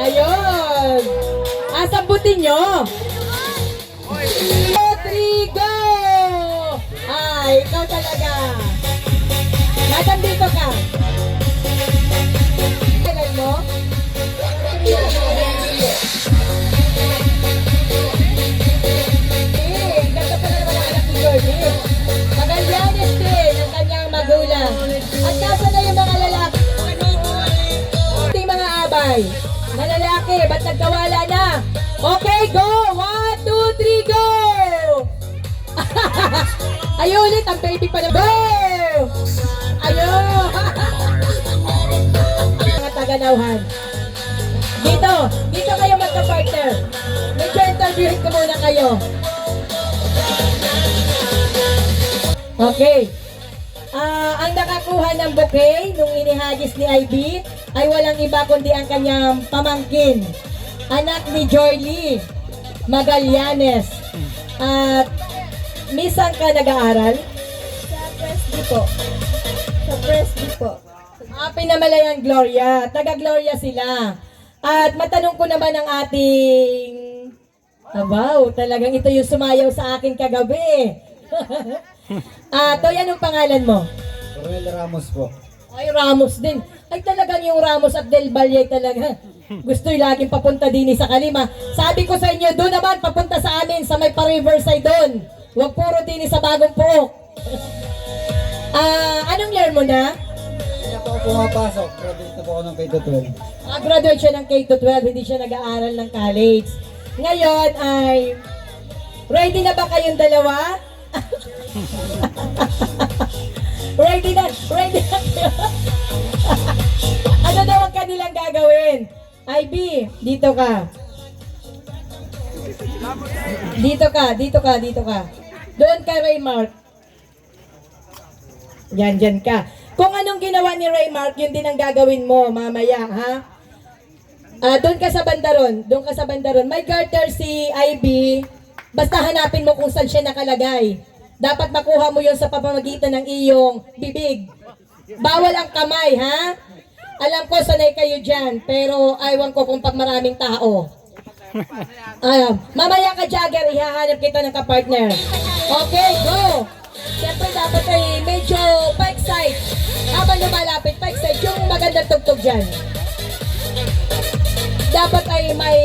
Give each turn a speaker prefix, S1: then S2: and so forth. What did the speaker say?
S1: Ayun. Sambutin nyo. 2, 3, go! Ay, ikaw talaga. Madam, dito ka. Kailan mo? Ganda pa naman ang anak ni Jordi. Magallanes din ang kanyang magulang. At nasa na yung mga lalaki? Ating mga abay. Na lalaki, ba't nagkawala na? Okay, go! 1, 2, 3, go! Ayun ulit, ang baby pa na. Go! Ayun! Mga taganawhan. Dito kayo magka-partner. Medyo interviewin ko muna kayo. Okay. Ang nakakuha ng bouquet nung inihagis ni Ivy ay walang iba kundi ang kanyang pamangkin. Anak ni Jorly Magallanes. At misan ka nag-aaral?
S2: Sa Presby po. Sa Presby po.
S1: Pinamalayang Gloria. Taga-Gloria sila. At matanong ko naman ang ating... wow, talagang ito yung sumayaw sa akin kagabi. Toy, anong pangalan mo?
S3: Roel Ramos po.
S1: Ay, Ramos din. Ay, talagang yung Ramos at Del Valle talaga. Gusto'y laging papunta din sa Kalima. Sabi ko sa inyo, doon naman, papunta sa amin, sa may pa-riverside doon. Huwag puro din sa Bagong Pook. Anong year mo na?
S3: Hindi po ako pumapasok. Graduate na po ako ng K-12.
S1: Graduate siya ng K-12, hindi siya nag-aaral ng college. Ngayon ay, ready na ba kayong dalawa? Ready na kayo? Ano daw ang kanilang gagawin? Ivy, dito ka. Dito ka. Doon ka, Raymark. Dyan ka. Kung anong ginawa ni Raymark, yun din ang gagawin mo mamaya, ha? Doon ka sa bandaron. May garter si Ivy. Basta hanapin mo kung saan siya nakalagay. Dapat makuha mo yun sa pamamagitan ng iyong bibig. Bawal ang kamay, ha? Alam ko, sanay kayo dyan. Pero aywan ko kung pag maraming tao. Mamaya ka, Jagger, ihahanap kita ng kapartner. Okay, go! Siyempre, dapat ay medyo pa-excite. Habang lumalapit, pa-excite. Yung magandang tugtog dyan. Dapat ay may